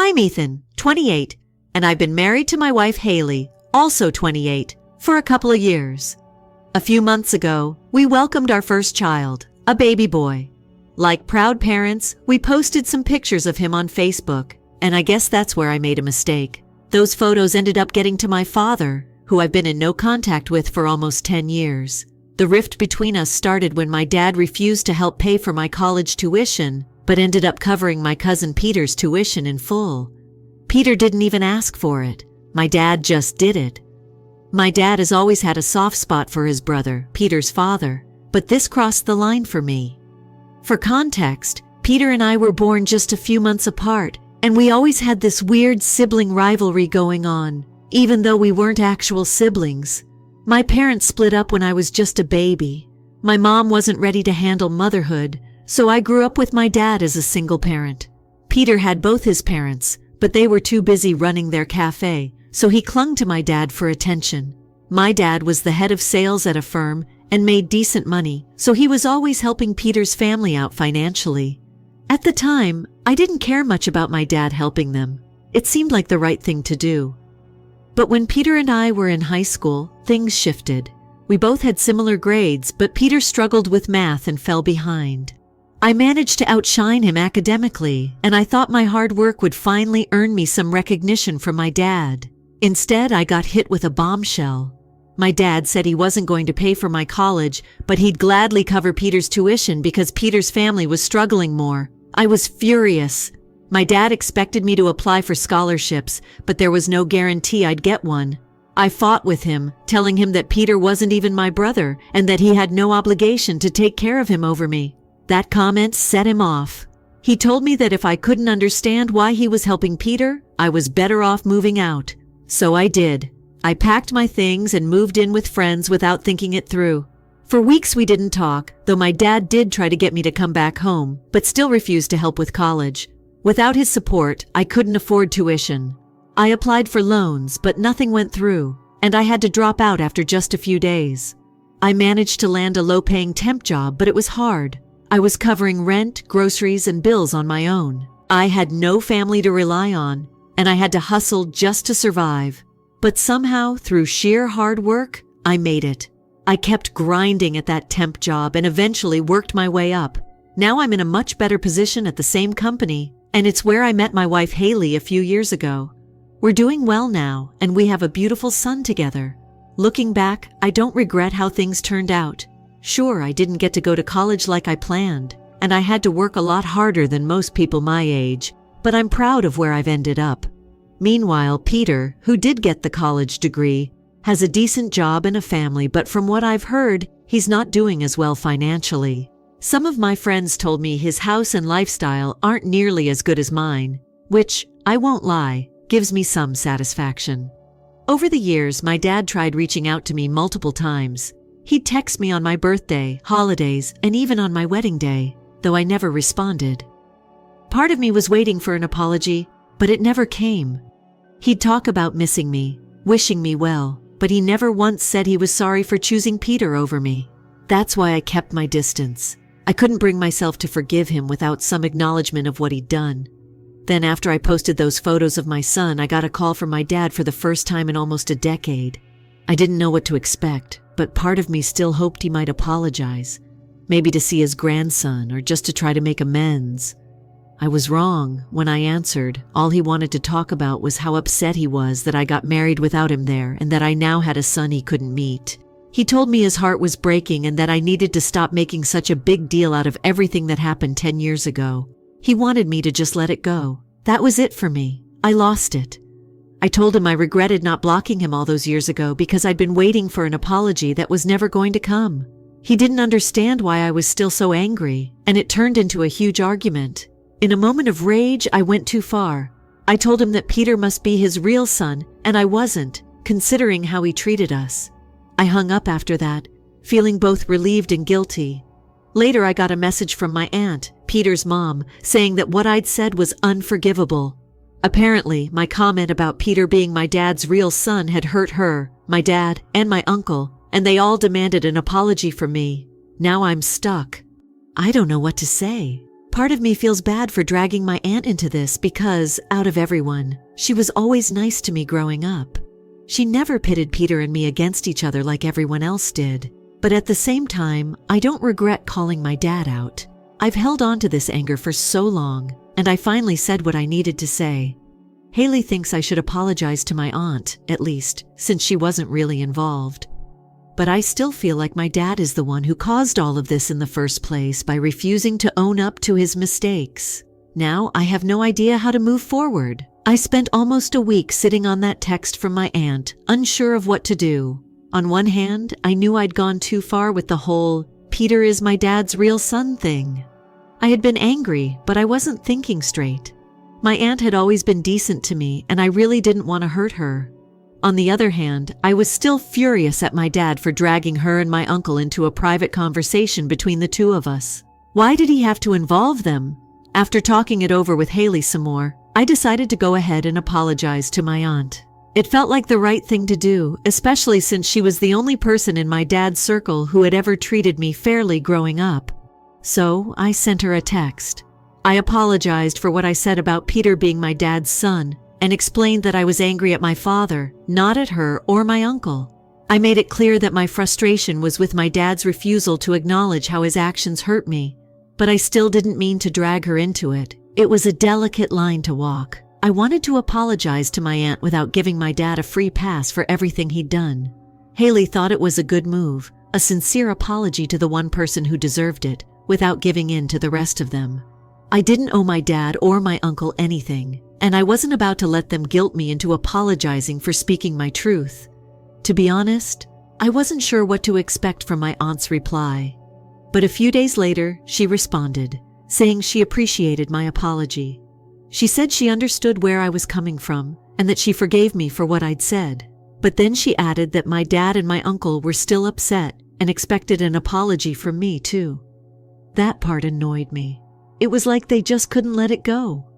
I'm Ethan, 28, and I've been married to my wife Haley, also 28, for a couple of years. A few months ago, we welcomed our first child, a baby boy. Like proud parents, we posted some pictures of him on Facebook, and I guess that's where I made a mistake. Those photos ended up getting to my father, who I've been in no contact with for almost 10 years. The rift between us started when my dad refused to help pay for my college tuition, but ended up covering my cousin Peter's tuition in full. Peter didn't even ask for it. My dad just did it. My dad has always had a soft spot for his brother, Peter's father, but this crossed the line for me. For context, Peter and I were born just a few months apart, and we always had this weird sibling rivalry going on, even though we weren't actual siblings. My parents split up when I was just a baby. My mom wasn't ready to handle motherhood, so I grew up with my dad as a single parent. Peter had both his parents, but they were too busy running their cafe, so he clung to my dad for attention. My dad was the head of sales at a firm and made decent money, so he was always helping Peter's family out financially. At the time, I didn't care much about my dad helping them. It seemed like the right thing to do. But when Peter and I were in high school, things shifted. We both had similar grades, but Peter struggled with math and fell behind. I managed to outshine him academically, and I thought my hard work would finally earn me some recognition from my dad. Instead, I got hit with a bombshell. My dad said he wasn't going to pay for my college, but he'd gladly cover Peter's tuition because Peter's family was struggling more. I was furious. My dad expected me to apply for scholarships, but there was no guarantee I'd get one. I fought with him, telling him that Peter wasn't even my brother and that he had no obligation to take care of him over me. That comment set him off. He told me that if I couldn't understand why he was helping Peter, I was better off moving out. So I did. I packed my things and moved in with friends without thinking it through. For weeks we didn't talk, though my dad did try to get me to come back home, but still refused to help with college. Without his support, I couldn't afford tuition. I applied for loans, but nothing went through, and I had to drop out after just a few days. I managed to land a low-paying temp job, but it was hard. I was covering rent, groceries, and bills on my own. I had no family to rely on, and I had to hustle just to survive. But somehow, through sheer hard work, I made it. I kept grinding at that temp job and eventually worked my way up. Now I'm in a much better position at the same company, and it's where I met my wife Haley a few years ago. We're doing well now, and we have a beautiful son together. Looking back, I don't regret how things turned out. Sure, I didn't get to go to college like I planned, and I had to work a lot harder than most people my age, but I'm proud of where I've ended up. Meanwhile, Peter, who did get the college degree, has a decent job and a family, but from what I've heard, he's not doing as well financially. Some of my friends told me his house and lifestyle aren't nearly as good as mine, which, I won't lie, gives me some satisfaction. Over the years, my dad tried reaching out to me multiple times. He'd text me on my birthday, holidays, and even on my wedding day, though I never responded. Part of me was waiting for an apology, but it never came. He'd talk about missing me, wishing me well, but he never once said he was sorry for choosing Peter over me. That's why I kept my distance. I couldn't bring myself to forgive him without some acknowledgement of what he'd done. Then after I posted those photos of my son, I got a call from my dad for the first time in almost a decade. I didn't know what to expect, but part of me still hoped he might apologize. Maybe to see his grandson or just to try to make amends. I was wrong. When I answered, all he wanted to talk about was how upset he was that I got married without him there and that I now had a son he couldn't meet. He told me his heart was breaking and that I needed to stop making such a big deal out of everything that happened 10 years ago. He wanted me to just let it go. That was it for me. I lost it. I told him I regretted not blocking him all those years ago because I'd been waiting for an apology that was never going to come. He didn't understand why I was still so angry, and it turned into a huge argument. In a moment of rage, I went too far. I told him that Peter must be his real son, and I wasn't, considering how he treated us. I hung up after that, feeling both relieved and guilty. Later, I got a message from my aunt, Peter's mom, saying that what I'd said was unforgivable. Apparently, my comment about Peter being my dad's real son had hurt her, my dad, and my uncle, and they all demanded an apology from me. Now I'm stuck. I don't know what to say. Part of me feels bad for dragging my aunt into this because, out of everyone, she was always nice to me growing up. She never pitted Peter and me against each other like everyone else did. But at the same time, I don't regret calling my dad out. I've held on to this anger for so long, and I finally said what I needed to say. Haley thinks I should apologize to my aunt, at least, since she wasn't really involved. But I still feel like my dad is the one who caused all of this in the first place by refusing to own up to his mistakes. Now I have no idea how to move forward. I spent almost a week sitting on that text from my aunt, unsure of what to do. On one hand, I knew I'd gone too far with the whole "Peter is my dad's real son" thing. I had been angry, but I wasn't thinking straight. My aunt had always been decent to me, and I really didn't want to hurt her. On the other hand, I was still furious at my dad for dragging her and my uncle into a private conversation between the two of us. Why did he have to involve them? After talking it over with Haley some more, I decided to go ahead and apologize to my aunt. It felt like the right thing to do, especially since she was the only person in my dad's circle who had ever treated me fairly growing up. So I sent her a text. I apologized for what I said about Peter being my dad's son, and explained that I was angry at my father, not at her or my uncle. I made it clear that my frustration was with my dad's refusal to acknowledge how his actions hurt me, but I still didn't mean to drag her into it. It was a delicate line to walk. I wanted to apologize to my aunt without giving my dad a free pass for everything he'd done. Haley thought it was a good move, a sincere apology to the one person who deserved it, without giving in to the rest of them. I didn't owe my dad or my uncle anything, and I wasn't about to let them guilt me into apologizing for speaking my truth. To be honest, I wasn't sure what to expect from my aunt's reply. But a few days later, she responded, saying she appreciated my apology. She said she understood where I was coming from, and that she forgave me for what I'd said. But then she added that my dad and my uncle were still upset and expected an apology from me too. That part annoyed me. It was like they just couldn't let it go.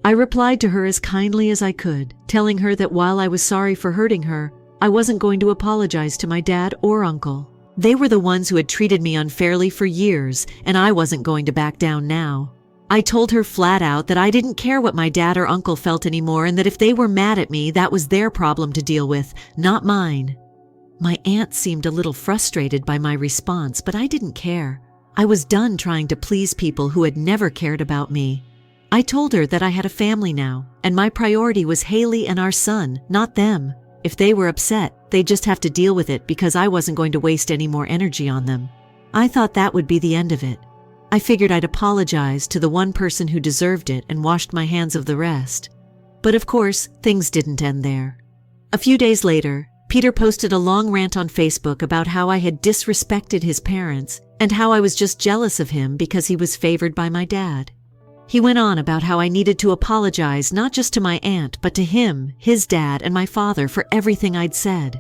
I replied to her as kindly as I could, telling her that while I was sorry for hurting her, I wasn't going to apologize to my dad or uncle. They were the ones who had treated me unfairly for years, and I wasn't going to back down now. I told her flat out that I didn't care what my dad or uncle felt anymore, and that if they were mad at me, that was their problem to deal with, not mine. My aunt seemed a little frustrated by my response, but I didn't care. I was done trying to please people who had never cared about me. I told her that I had a family now, and my priority was Haley and our son, not them. If they were upset, they'd just have to deal with it because I wasn't going to waste any more energy on them. I thought that would be the end of it. I figured I'd apologize to the one person who deserved it and washed my hands of the rest. But of course, things didn't end there. A few days later, Peter posted a long rant on Facebook about how I had disrespected his parents and how I was just jealous of him because he was favored by my dad. He went on about how I needed to apologize not just to my aunt, but to him, his dad, and my father for everything I'd said.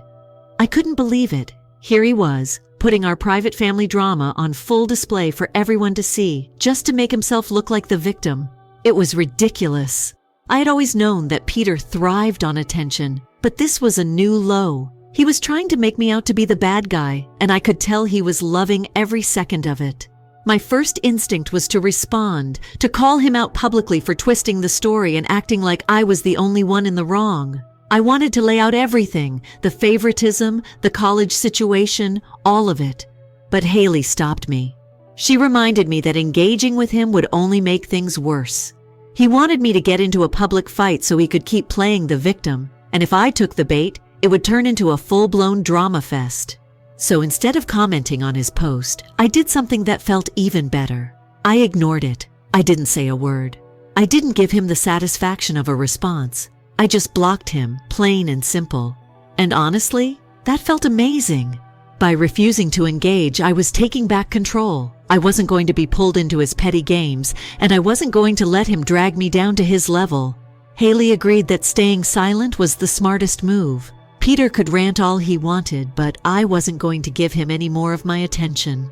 I couldn't believe it. Here he was, putting our private family drama on full display for everyone to see, just to make himself look like the victim. It was ridiculous. I had always known that Peter thrived on attention, but this was a new low. He was trying to make me out to be the bad guy, and I could tell he was loving every second of it. My first instinct was to respond, to call him out publicly for twisting the story and acting like I was the only one in the wrong. I wanted to lay out everything, the favoritism, the college situation, all of it. But Haley stopped me. She reminded me that engaging with him would only make things worse. He wanted me to get into a public fight so he could keep playing the victim, and if I took the bait, it would turn into a full-blown drama fest. So instead of commenting on his post, I did something that felt even better. I ignored it. I didn't say a word. I didn't give him the satisfaction of a response. I just blocked him, plain and simple. And honestly, that felt amazing. By refusing to engage, I was taking back control. I wasn't going to be pulled into his petty games, and I wasn't going to let him drag me down to his level. Haley agreed that staying silent was the smartest move. Peter could rant all he wanted, but I wasn't going to give him any more of my attention.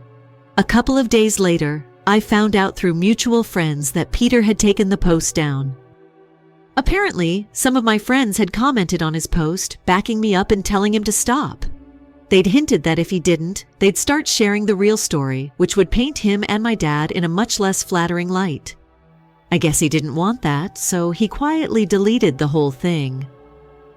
A couple of days later, I found out through mutual friends that Peter had taken the post down. Apparently, some of my friends had commented on his post, backing me up and telling him to stop. They'd hinted that if he didn't, they'd start sharing the real story, which would paint him and my dad in a much less flattering light. I guess he didn't want that, so he quietly deleted the whole thing.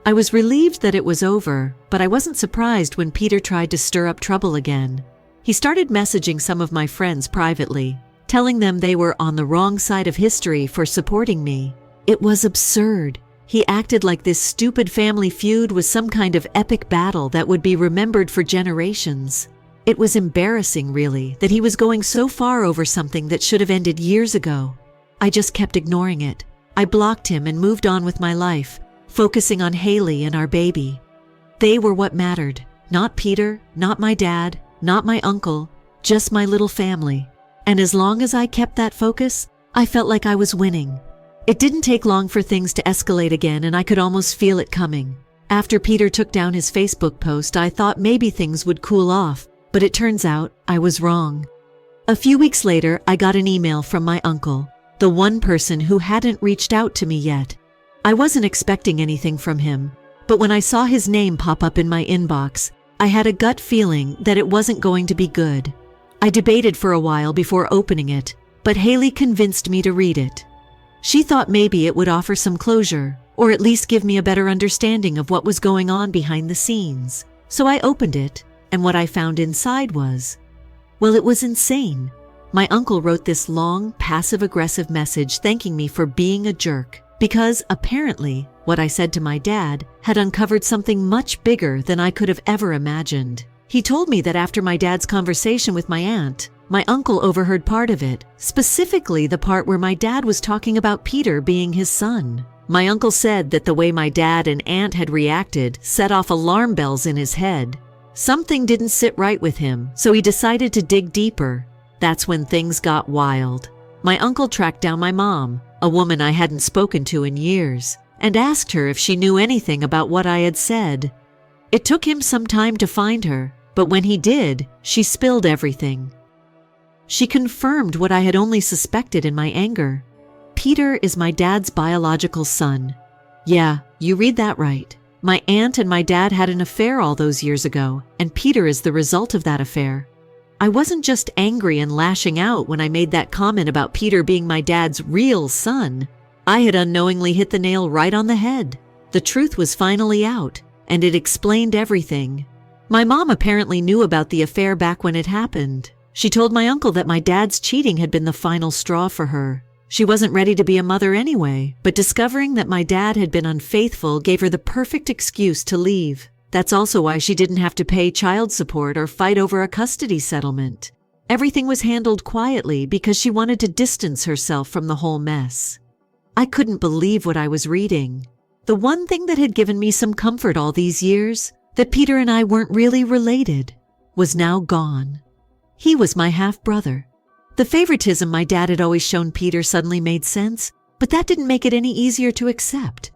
I was relieved that it was over, but I wasn't surprised when Peter tried to stir up trouble again. He started messaging some of my friends privately, telling them they were on the wrong side of history for supporting me. It was absurd. He acted like this stupid family feud was some kind of epic battle that would be remembered for generations. It was embarrassing, really, that he was going so far over something that should have ended years ago. I just kept ignoring it. I blocked him and moved on with my life, focusing on Haley and our baby. They were what mattered. Not Peter, not my dad, not my uncle, just my little family. And as long as I kept that focus, I felt like I was winning. It didn't take long for things to escalate again, and I could almost feel it coming. After Peter took down his Facebook post, I thought maybe things would cool off, but it turns out I was wrong. A few weeks later, I got an email from my uncle, the one person who hadn't reached out to me yet. I wasn't expecting anything from him, but when I saw his name pop up in my inbox, I had a gut feeling that it wasn't going to be good. I debated for a while before opening it, but Haley convinced me to read it. She thought maybe it would offer some closure, or at least give me a better understanding of what was going on behind the scenes. So I opened it, and what I found inside was, well, it was insane. My uncle wrote this long, passive-aggressive message thanking me for being a jerk, because apparently what I said to my dad had uncovered something much bigger than I could have ever imagined. He told me that after my dad's conversation with my aunt, my uncle overheard part of it, specifically the part where my dad was talking about Peter being his son. My uncle said that the way my dad and aunt had reacted set off alarm bells in his head. Something didn't sit right with him, so he decided to dig deeper. That's when things got wild. My uncle tracked down my mom, a woman I hadn't spoken to in years, and asked her if she knew anything about what I had said. It took him some time to find her, but when he did, she spilled everything. She confirmed what I had only suspected in my anger. Peter is my dad's biological son. Yeah, you read that right. My aunt and my dad had an affair all those years ago, and Peter is the result of that affair. I wasn't just angry and lashing out when I made that comment about Peter being my dad's real son. I had unknowingly hit the nail right on the head. The truth was finally out, and it explained everything. My mom apparently knew about the affair back when it happened. She told my uncle that my dad's cheating had been the final straw for her. She wasn't ready to be a mother anyway, but discovering that my dad had been unfaithful gave her the perfect excuse to leave. That's also why she didn't have to pay child support or fight over a custody settlement. Everything was handled quietly because she wanted to distance herself from the whole mess. I couldn't believe what I was reading. The one thing that had given me some comfort all these years, that Peter and I weren't really related, was now gone. He was my half-brother. The favoritism my dad had always shown Peter suddenly made sense, but that didn't make it any easier to accept.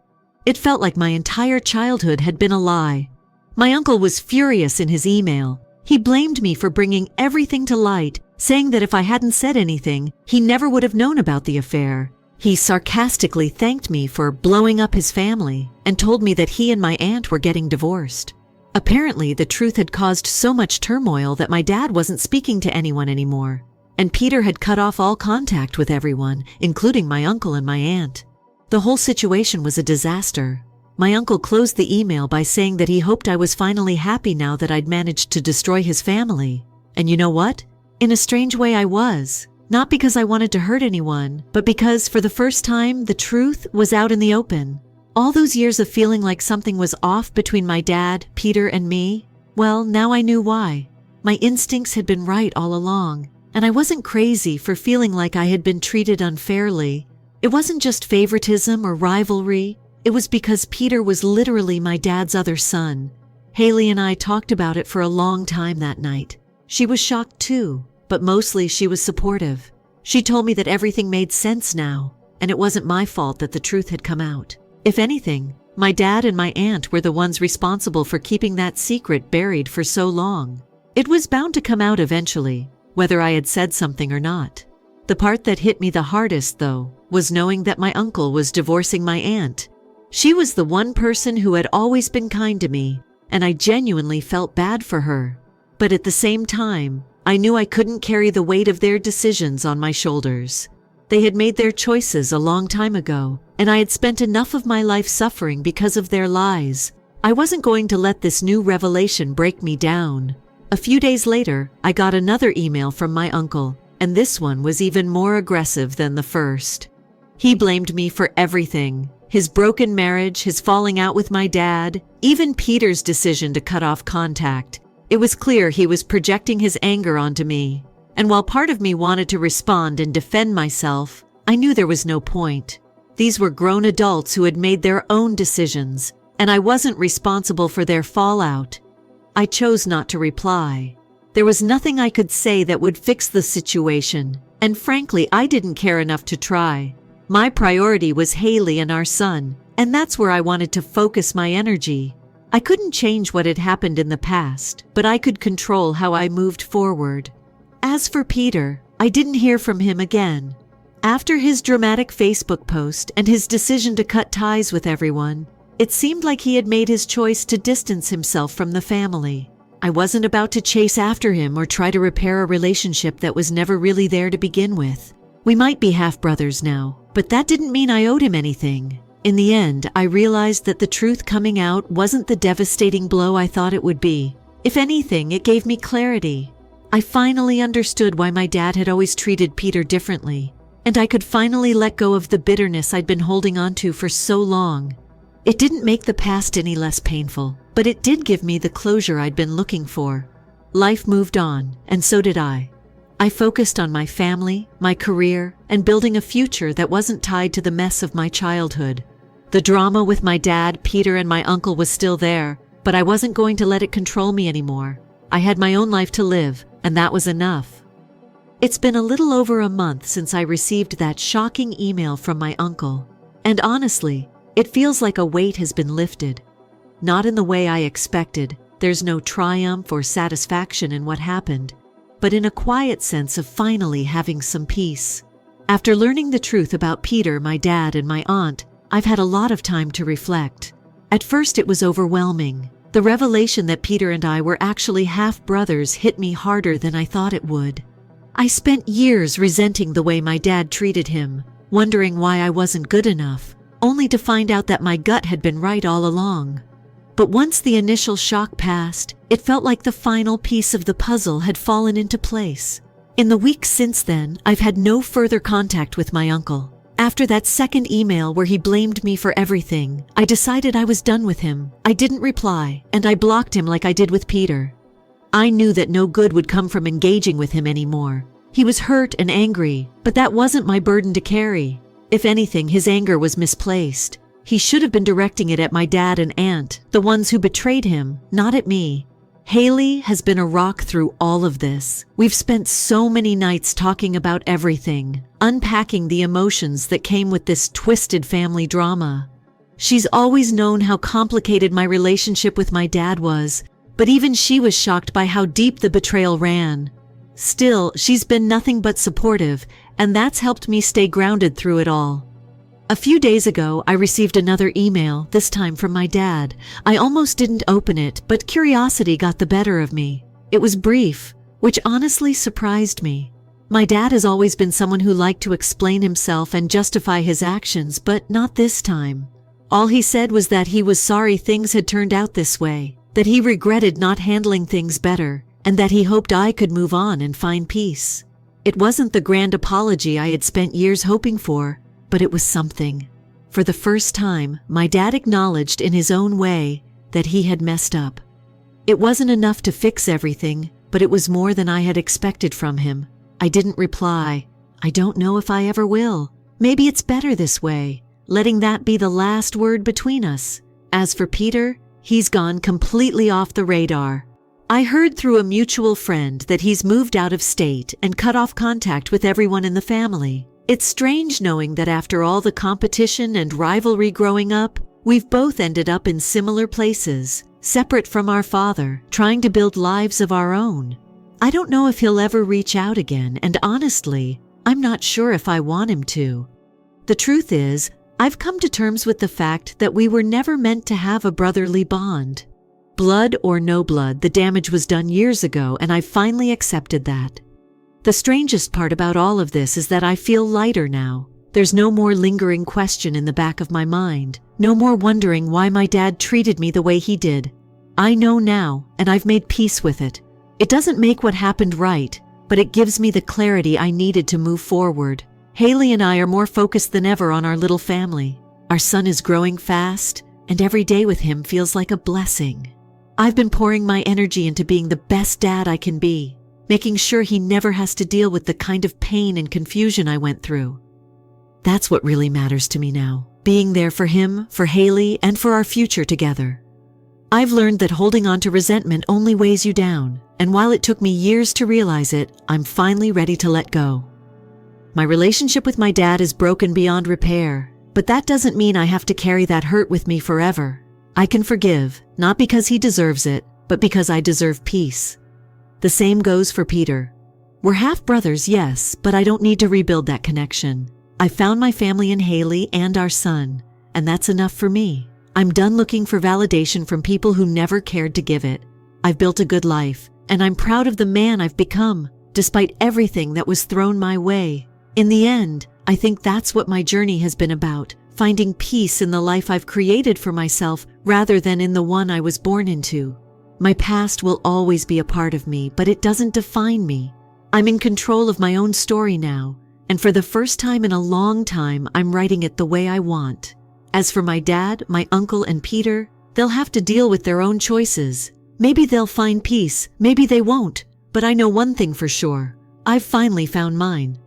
It felt like my entire childhood had been a lie. My uncle was furious in his email. He blamed me for bringing everything to light, saying that if I hadn't said anything, he never would have known about the affair. He sarcastically thanked me for blowing up his family and told me that he and my aunt were getting divorced. Apparently, the truth had caused so much turmoil that my dad wasn't speaking to anyone anymore, and Peter had cut off all contact with everyone, including my uncle and my aunt. The whole situation was a disaster. My uncle closed the email by saying that he hoped I was finally happy now that I'd managed to destroy his family. And you know what? In a strange way, I was. Not because I wanted to hurt anyone, but because for the first time, the truth was out in the open. All those years of feeling like something was off between my dad, Peter, and me, well, now I knew why. My instincts had been right all along, and I wasn't crazy for feeling like I had been treated unfairly. It wasn't just favoritism or rivalry. It was because Peter was literally my dad's other son. Haley and I talked about it for a long time that night. She was shocked too, but mostly she was supportive. She told me that everything made sense now, and it wasn't my fault that the truth had come out. If anything, my dad and my aunt were the ones responsible for keeping that secret buried for so long. It was bound to come out eventually, whether I had said something or not. The part that hit me the hardest, though, was knowing that my uncle was divorcing my aunt. She was the one person who had always been kind to me, and I genuinely felt bad for her. But at the same time, I knew I couldn't carry the weight of their decisions on my shoulders. They had made their choices a long time ago, and I had spent enough of my life suffering because of their lies. I wasn't going to let this new revelation break me down. A few days later, I got another email from my uncle, and this one was even more aggressive than the first. He blamed me for everything: his broken marriage, his falling out with my dad, even Peter's decision to cut off contact. It was clear he was projecting his anger onto me. And while part of me wanted to respond and defend myself, I knew there was no point. These were grown adults who had made their own decisions, and I wasn't responsible for their fallout. I chose not to reply. There was nothing I could say that would fix the situation, and frankly, I didn't care enough to try. My priority was Haley and our son, and that's where I wanted to focus my energy. I couldn't change what had happened in the past, but I could control how I moved forward. As for Peter, I didn't hear from him again. After his dramatic Facebook post and his decision to cut ties with everyone, it seemed like he had made his choice to distance himself from the family. I wasn't about to chase after him or try to repair a relationship that was never really there to begin with. We might be half-brothers now, but that didn't mean I owed him anything. In the end, I realized that the truth coming out wasn't the devastating blow I thought it would be. If anything, it gave me clarity. I finally understood why my dad had always treated Peter differently, and I could finally let go of the bitterness I'd been holding onto for so long. It didn't make the past any less painful, but it did give me the closure I'd been looking for. Life moved on, and so did I. I focused on my family, my career, and building a future that wasn't tied to the mess of my childhood. The drama with my dad, Peter, and my uncle was still there, but I wasn't going to let it control me anymore. I had my own life to live, and that was enough. It's been a little over a month since I received that shocking email from my uncle, and honestly, it feels like a weight has been lifted. Not in the way I expected. There's no triumph or satisfaction in what happened, but in a quiet sense of finally having some peace. After learning the truth about Peter, my dad, and my aunt, I've had a lot of time to reflect. At first, it was overwhelming. The revelation that Peter and I were actually half-brothers hit me harder than I thought it would. I spent years resenting the way my dad treated him, wondering why I wasn't good enough, only to find out that my gut had been right all along. But once the initial shock passed, it felt like the final piece of the puzzle had fallen into place. In the weeks since then, I've had no further contact with my uncle. After that second email where he blamed me for everything, I decided I was done with him. I didn't reply, and I blocked him like I did with Peter. I knew that no good would come from engaging with him anymore. He was hurt and angry, but that wasn't my burden to carry. If anything, his anger was misplaced. He should have been directing it at my dad and aunt, the ones who betrayed him, not at me. Haley has been a rock through all of this. We've spent so many nights talking about everything, unpacking the emotions that came with this twisted family drama. She's always known how complicated my relationship with my dad was, but even she was shocked by how deep the betrayal ran. Still, she's been nothing but supportive, and that's helped me stay grounded through it all. A few days ago, I received another email, this time from my dad. I almost didn't open it, but curiosity got the better of me. It was brief, which honestly surprised me. My dad has always been someone who liked to explain himself and justify his actions, but not this time. All he said was that he was sorry things had turned out this way, that he regretted not handling things better, and that he hoped I could move on and find peace. It wasn't the grand apology I had spent years hoping for, but it was something. For the first time, my dad acknowledged in his own way that he had messed up. It wasn't enough to fix everything, but it was more than I had expected from him. I didn't reply. I don't know if I ever will. Maybe it's better this way, letting that be the last word between us. As for Peter, he's gone completely off the radar. I heard through a mutual friend that he's moved out of state and cut off contact with everyone in the family. It's strange knowing that after all the competition and rivalry growing up, we've both ended up in similar places, separate from our father, trying to build lives of our own. I don't know if he'll ever reach out again, and honestly, I'm not sure if I want him to. The truth is, I've come to terms with the fact that we were never meant to have a brotherly bond. Blood or no blood, the damage was done years ago, and I finally accepted that. The strangest part about all of this is that I feel lighter now. There's no more lingering question in the back of my mind, no more wondering why my dad treated me the way he did. I know now, and I've made peace with it. It doesn't make what happened right, but it gives me the clarity I needed to move forward. Haley and I are more focused than ever on our little family. Our son is growing fast, and every day with him feels like a blessing. I've been pouring my energy into being the best dad I can be, making sure he never has to deal with the kind of pain and confusion I went through. That's what really matters to me now, being there for him, for Haley, and for our future together. I've learned that holding on to resentment only weighs you down, and while it took me years to realize it, I'm finally ready to let go. My relationship with my dad is broken beyond repair, but that doesn't mean I have to carry that hurt with me forever. I can forgive, not because he deserves it, but because I deserve peace. The same goes for Peter. We're half-brothers, yes, but I don't need to rebuild that connection. I found my family in Haley and our son, and that's enough for me. I'm done looking for validation from people who never cared to give it. I've built a good life, and I'm proud of the man I've become, despite everything that was thrown my way. In the end, I think that's what my journey has been about, finding peace in the life I've created for myself rather than in the one I was born into. My past will always be a part of me, but it doesn't define me. I'm in control of my own story now, and for the first time in a long time, I'm writing it the way I want. As for my dad, my uncle, and Peter, they'll have to deal with their own choices. Maybe they'll find peace, maybe they won't, but I know one thing for sure. I've finally found mine.